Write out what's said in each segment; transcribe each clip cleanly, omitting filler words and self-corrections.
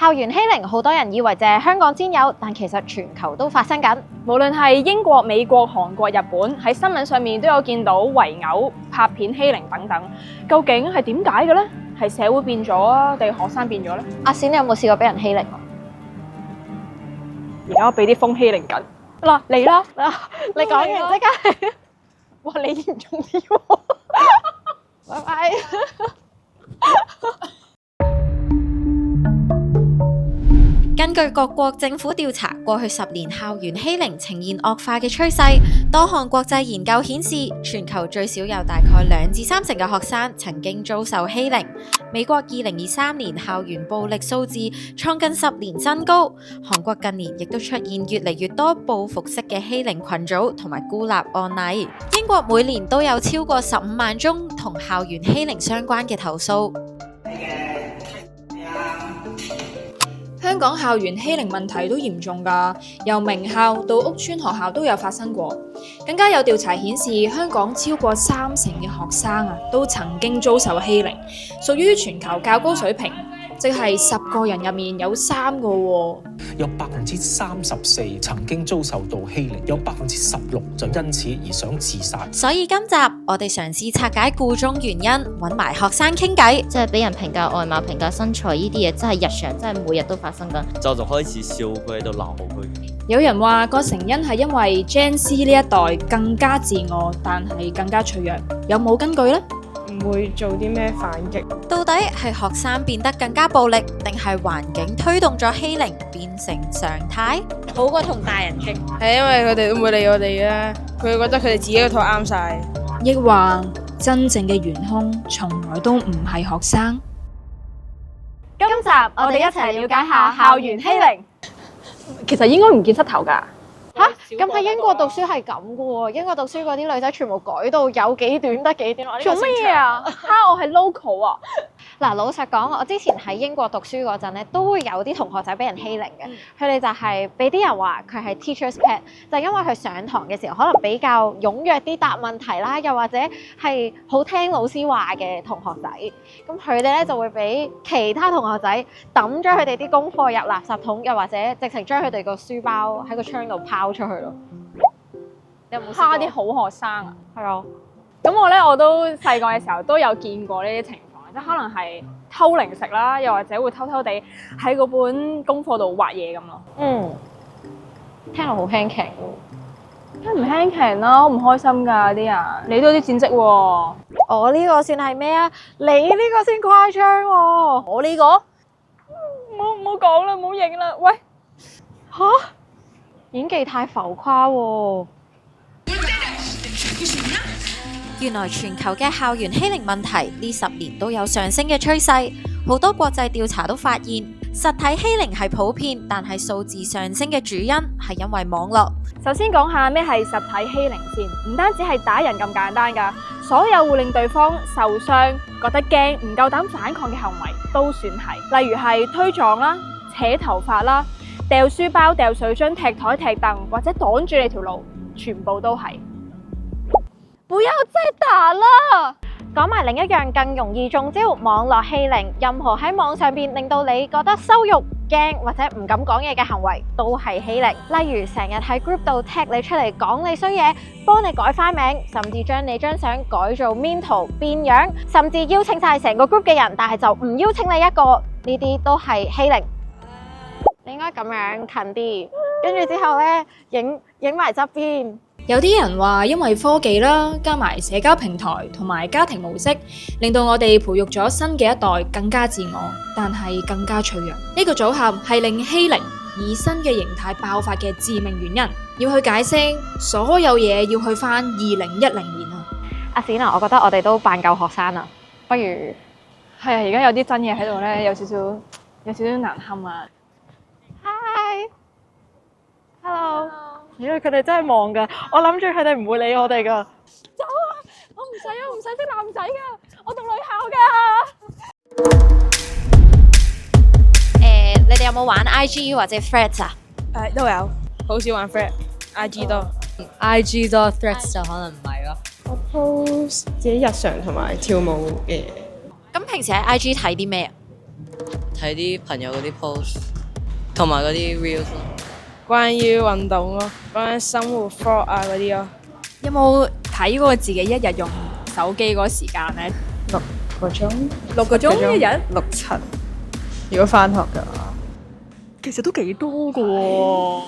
校園欺凌好多人以為淨係香港先有，但其實全球都發生緊。無論係英國、美國、韓國、日本，喺新聞上面都有見到圍毆、拍片欺凌等等。究竟係點解嘅呢？係社會變咗啊，定係學生變咗呢？阿閃，你有冇試過俾人欺凌？而家我俾啲風欺凌緊。嗱，嚟啦！你講完即刻係，哇，你嚴重啲喎！拜拜。根據各國政府調查，過去10年校園欺凌呈現惡化嘅趨勢。多項國際研究顯示，全球最少有大概2至3成嘅學生曾經遭受欺凌。美國2023年校園暴力數字創近10年新高。韓國近年亦都出現越嚟越多報復式嘅欺凌群組同埋孤立案例。英國每年都有超過15萬宗同校園欺凌相關嘅投訴。香港校園欺凌問題都嚴重㗎，由名校到屋邨學校都有發生過。更加有調查顯示，香港超過30%嘅學生都曾經遭受欺凌，屬於全球較高水平，即係10個人入面有3個喎。有34%曾經遭受到欺凌，有16%就因此而想自殺。所以今集我哋嘗試拆解箇中原因，揾埋學生傾偈。即係俾人評價外貌、評價身材呢啲嘢，真係日常，真係每日都發生緊。就開始笑佢喺度鬧佢。有人話個成因係因為 Gen Z 呢一代更加自我，但係更加脆弱，有冇根據呢？唔會做啲咩反擊。到底係學生變得更加暴力，定係環境推動咗欺凌變成常態？好過同大人傾。係因為佢哋都唔會理我哋啊，佢覺得佢哋自己嗰套啱晒。抑或真正嘅元兇從來都唔係學生？今集我哋一齊了解下校園欺凌。其實應該唔見膝頭㗎。吓，咁喺英國讀書係咁噶喎，英國讀書嗰啲女仔全部改到有幾短得幾短。做乜嘢啊？蝦我係 local 啊！嗱，老實講，我之前喺英國讀書嗰陣咧，都會有啲同學仔俾人欺凌嘅。佢哋就係俾啲人話佢係 teacher's pet，就因為佢上堂嘅時候可能比較踴躍啲答問題啦，又或者係好聽老師話嘅同學仔。咁佢哋咧就會俾其他同學仔抌咗佢哋啲功課入垃圾桶，又或者直情將佢哋個書包喺個窗度拋出去咯。你有冇蝦啲好學生啊？係啊。咁我都細個嘅時候都有見過呢啲情況，即係可能係偷零食啦，又或者會偷偷地喺嗰本功課度畫嘢咁咯。聽落好輕騎喎。梗唔輕騎啦，好唔開心㗎啲人。你都有啲戰績喎。我呢個算係咩啊？你呢個先誇張喎。我呢個？唔好講啦，唔好認啦。喂，吓？演技太浮誇喎。原來全球嘅校園欺凌問題呢10年都有上升嘅趨勢，好多國際調查都發現，實體欺凌係普遍，但係數字上升嘅主因係因為網絡。首先講下咩係實體欺凌先，唔單止係打人咁簡單㗎，所有會令對方受傷、覺得驚、唔夠膽反抗嘅行為都算係，例如係推撞啦、扯頭髮啦、掉書包、掉水樽、踢台踢凳或者擋住你條路，全部都係。不要再打啦！講埋另一樣更容易中招，網絡欺凌。任何喺網上邊令到你覺得羞辱、驚或者唔敢講嘢嘅行為，都係欺凌。例如成日喺 group 度踢你出嚟講你衰嘢，幫你改翻名，甚至將你張相改做 meme 圖變樣，甚至邀請晒成個 group 嘅人，但係就唔邀請你一個，呢啲都係欺凌。你應該咁樣近啲，跟住之後呢，影埋側邊。有啲人話因為科技啦，加埋社交平台同埋家庭模式，令到我哋培育咗新嘅一代更加自我，但係更加脆弱。呢個組合係令欺凌以新嘅形態爆發嘅致命原因。要去解釋所有嘢，要去返2010年啊！阿閃啊，我覺得我哋都扮夠學生啦，不如係啊，而家有啲真嘢喺度咧，有少少難堪啊！Hi，Hello。因為佢哋真係忙㗎，我諗住佢哋唔會理我哋㗎。走啊！我唔使識男仔㗎，我讀女校㗎。你哋有冇玩 IG 或者 Threads 啊？都有，好少玩 Threads，IG 多。IG 多 Threads 就可能唔係咯。我 post 自己日常同埋跳舞嘅嘢。咁平時喺 IG 睇啲咩啊？睇啲朋友嗰啲 post，同埋嗰啲 reels 咯。關於運動咯，關於生活 vlog 啊嗰啲咯。有冇睇過自己一日用手機嗰個時間呢6個鐘？6個鐘一日？6、7。如果翻學嘅話，其實都幾多㗎喎。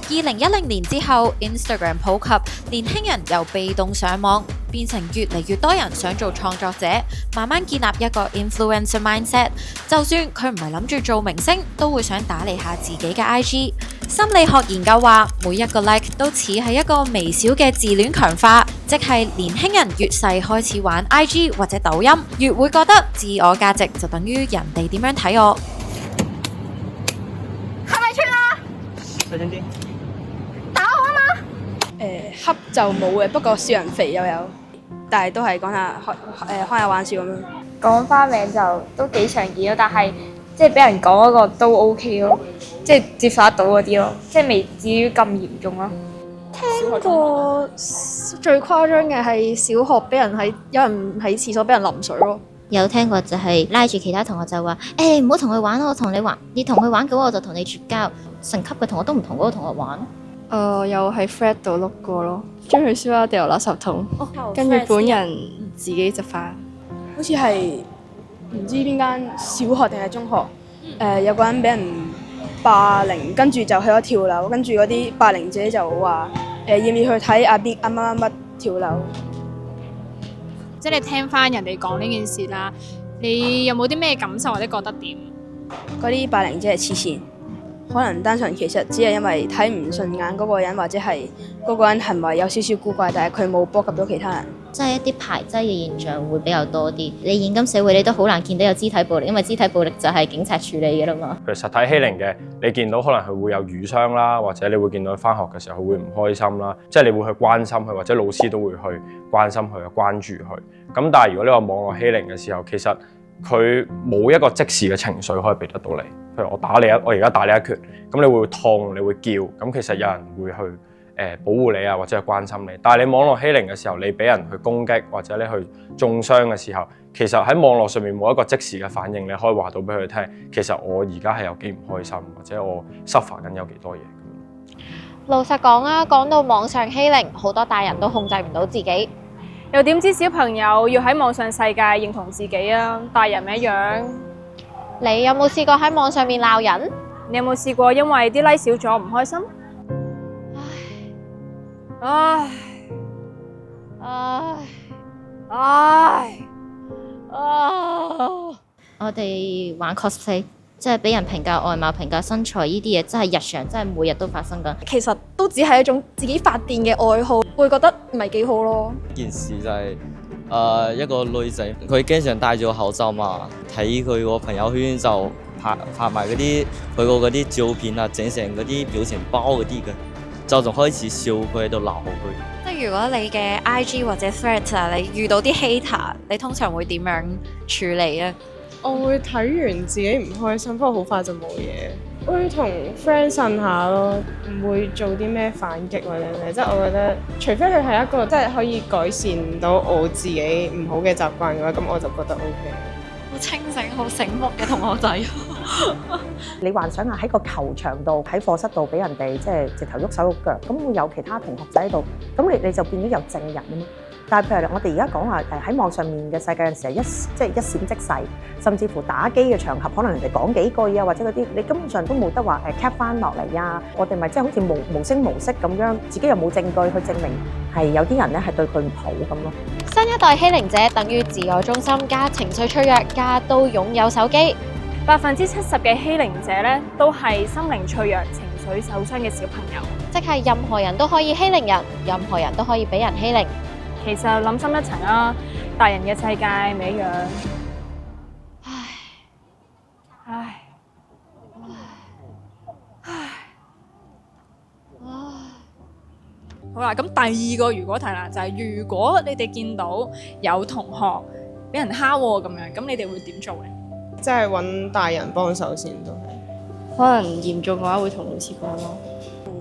2010年之後 ，Instagram 普及，年輕人由被動上網變成越嚟越多人想做創作者，慢慢建立一個 influencer mindset。就算佢唔係諗住做明星，都會想打理下自己嘅 IG。心理學研究話，每一個 like 都似係一個微小嘅自戀強化，即係年輕人越細開始玩 IG 或者抖音，越會覺得自我價值就等於人哋點樣睇我。係咪串啊？細聲啲。恰就冇嘅，不過笑人肥又有，但係都係講下開下玩笑咁樣。講花名就都幾常見咯，但係即係俾人講嗰個都 OK 咯，即係接受得到嗰啲咯，即係未至於咁嚴重咯。聽過最誇張嘅係小學俾人有人喺廁所俾人淋水咯。有聽過就係拉住其他同學就話：誒唔好同佢玩，我同你玩，你同佢玩嘅話我就同你絕交。成級嘅同學都唔同嗰個同學玩。又喺 Thread 度碌過咯，將佢書包掉落垃圾桶，跟住本人自己執翻。好似係唔知邊間小學定係中學，有個人俾人霸凌，跟住就去咗跳樓，跟住嗰啲霸凌者就話：要唔要去睇阿 B 乜乜乜跳樓？即係你聽翻人哋講呢件事啦，你有冇啲咩感受或者覺得點？嗰啲霸凌者係黐線。可能單純其實只係因為睇唔順眼嗰個人，或者係嗰個人行為有少少古怪，但係佢冇波及到其他人。即係一啲排擠嘅現象會比較多啲。你現今社會你都好難見到有肢體暴力，因為肢體暴力就係警察處理嘅啦嘛。譬如實體欺凌嘅，你見到可能佢會有瘀傷啦，或者你會見到佢返學嘅時候佢會唔開心啦，即係你會去關心佢，或者老師都會去關心佢、關注佢。咁但係如果你話網絡欺凌嘅時候，其實佢冇一個即時嘅情緒可以俾得到你。譬如我而家打你一拳，咁你會痛，你會叫，咁其實有人會去保護你啊，或者係關心你。但係你網絡欺凌嘅時候，你俾人去攻擊或者你去中傷嘅時候，其實喺網絡上面冇一個即時嘅反應，你可以話到俾佢聽，其實我而家係有幾唔開心，或者我 suffer 緊有幾多嘢。老實講啊，講到網上欺凌，好多大人都控制唔到自己。又點知小朋友要喺網上世界認同自己啊？大人咪一樣。你有冇試過喺網上面鬧人？你有冇試過因為啲 like 少咗唔開心？唉唉唉我哋玩 cosplay， 即係俾人評價外貌、評價身材呢啲嘢，真係日常，真係每日都發生緊。其實都只係一種自己發電嘅愛好，會覺得唔係幾好咯。件事就係一個女仔，佢經常戴住個口罩嘛，睇佢個朋友圈就拍埋嗰啲佢個嗰啲照片啊，整成嗰啲表情包嗰啲嘅，就仲開始笑佢喺度鬧佢。即係如果你嘅 IG 或者 Threads 啊，你遇到啲 hater，你通常會點樣處理啊？我會睇完自己唔開心，不過好快就冇嘢。會同 friend 呻下咯，唔會做啲咩反擊或者咩。即係我覺得，除非佢係一個即係可以改善到我自己唔好嘅習慣嘅話，咁我就覺得 OK。好清醒、好醒目嘅同學仔。你幻想下喺個球場度，喺課室度俾人哋即係直頭喐手喐腳，咁會有其他同學仔喺度，咁你就變咗有證人啊嘛。但係譬如我哋而家講話喺網上面嘅世界有陣時係一閃即逝，甚至乎打機嘅場合，可能人哋講幾句啊，或者嗰啲你根本上都冇得話cap 翻落嚟啊。我哋咪即係好似無聲無息咁樣，自己又冇證據去證明係有啲人咧係對佢唔好咁咯。新一代欺凌者等於自我中心加情緒脆弱加都擁有手機。70%嘅欺凌者咧都係心靈脆弱、情緒受傷嘅小朋友，即係任何人都可以欺凌人，任何人都可以俾人欺凌。其實諗深一層啊，大人嘅世界咪一樣。好啦，咁第二個如果題啦，就係如果你哋見到有同學俾人蝦咁樣，咁你哋會點做咧？即係揾大人幫手先都係。可能嚴重嘅話會同老師講咯。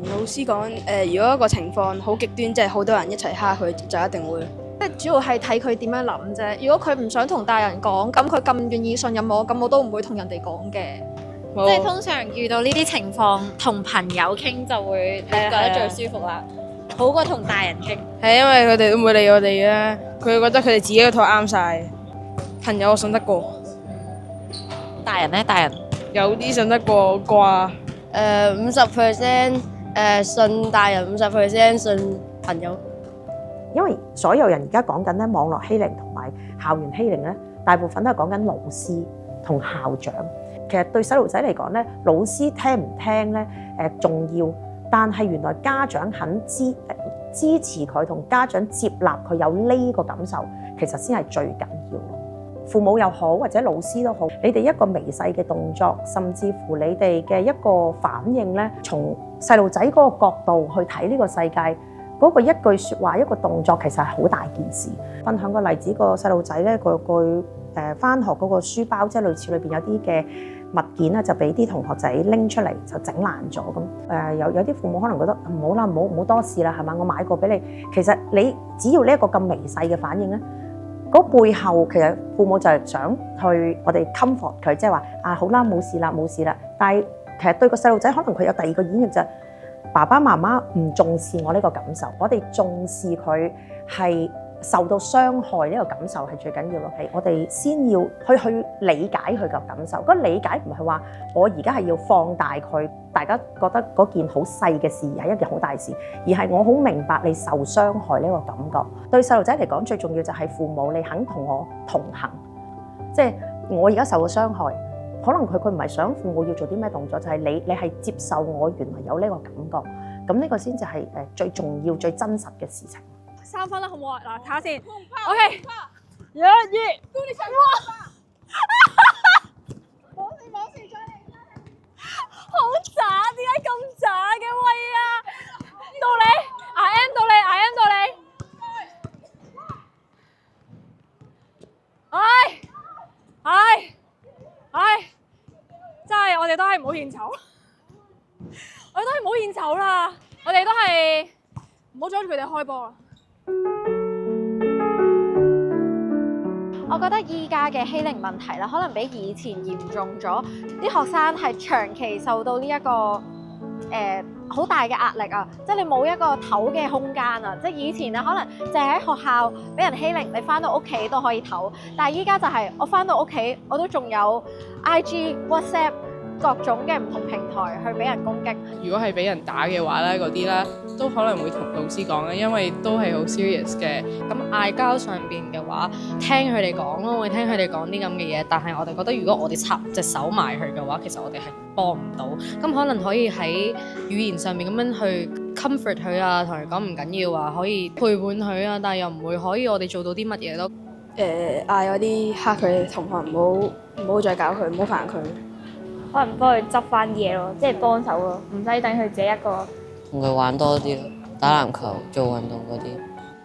老師講如果一個情況好極端，即係好多人一齊蝦佢，就一定會即係主要係睇佢點樣諗啫。如果佢唔想同大人講，咁佢咁願意信任我，咁我都唔會同人哋講嘅。即係通常遇到呢啲情況，同朋友傾就會你覺得最舒服啦，好過同大人傾。係因為佢哋都唔會理我哋嘅，佢覺得佢哋自己嗰套啱晒。朋友我信得過，大人呢？大人有啲信得過啩。50%信大人，50%信朋友。因為所有人而家講緊咧網絡欺凌同埋校園欺凌咧，大部分都係講緊老師同校長。其實對細路仔嚟講咧，老師聽唔聽咧重要，但係原來家長肯支持佢同家長接納佢有呢個感受，其實先係最緊要。父母又好或者老師都好，你哋一個微細嘅動作，甚至乎你哋嘅一個反應咧，從細路仔嗰個角度去睇呢個世界，嗰個一句説話一個動作其實係好大件事。分享個例子，個細路仔咧佢返學嗰個書包，即係類似裏邊有啲嘅物件咧，就俾啲同學仔拎出嚟就整爛咗咁。有啲父母可能覺得唔好啦，唔好多事啦，係嘛？我買過俾你。其實你只要呢一個咁微細嘅反應咧，嗰背後其實父母就係想去我哋 comfort 佢，即係話好啦，冇事啦，冇事啦。但係其實對個細路仔可能佢有第二個演繹就係爸爸媽媽唔重視我呢個感受，我哋重視佢係受到傷害呢個感受係最緊要咯。係我哋先要去理解佢嘅感受。嗰理解唔係話我而家係要放大佢，大家覺得嗰件好細嘅事而係一件好大事，而係我好明白你受傷害呢個感覺。對細路仔嚟講，最重要就係父母你肯同我同行，即係我而家受咗傷害，可能佢唔係想父母要做啲咩動作，就係你係接受我原來有呢個感覺，咁呢個先至係最重要最真實嘅事情。3分啦，好唔好啊？嗱，睇下先。OK， 1、2，恭喜哇！冇事，再嚟。好渣，點解咁渣嘅喂啊？到你 ，I M 到你。真係我哋都係唔好獻醜，我哋都係唔好獻醜啦，我哋都係唔好阻住佢哋開波啦。我覺得依家嘅欺凌問題咧，可能比以前嚴重咗。啲學生係長期受到呢一個好大嘅壓力啊！即係你冇一個唞嘅空間啊！即係以前啊，可能淨係喺學校俾人欺凌，你翻到屋企都可以唞。但係依家就係我翻到屋企，我都仲有 IG、WhatsApp 各種嘅唔同平台去俾人攻擊。如果係俾人打嘅話咧，嗰啲咧都可能會同老師講嘅，因為都係好 serious 嘅。咁嗌交上邊嘅話，聽佢哋講咯，會聽佢哋講啲咁嘅嘢。但係我哋覺得，如果我哋插隻手埋去嘅話，其實我哋係幫唔到。咁可能可以喺語言上面咁樣去 comfort 佢啊，同佢講唔緊要啊，可以陪伴佢啊，但係又唔會可以我哋做到啲乜嘢咯。嗌嗰啲蝦佢哋同學唔好再搞佢，唔好煩佢。可能幫佢執翻啲嘢咯，即係幫手咯，唔使等佢自己一個。同佢玩多啲咯，打籃球、做運動嗰啲。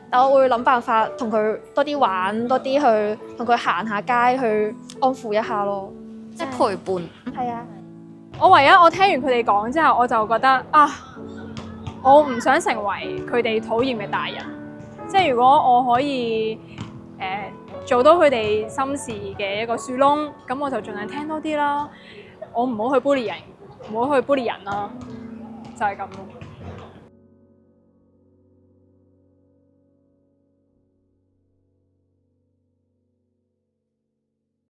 但我會諗辦法同佢多啲玩，多啲去同佢行下街，去安撫一下咯，即係陪伴。係啊。我聽完佢哋講之後，我就覺得我唔想成為佢哋討厭嘅大人。即係如果我可以做到佢哋心事嘅一個樹窿，咁我就盡量聽多啲啦。我唔好去 bully 人，唔好去 bully 人啦，就係咁咯。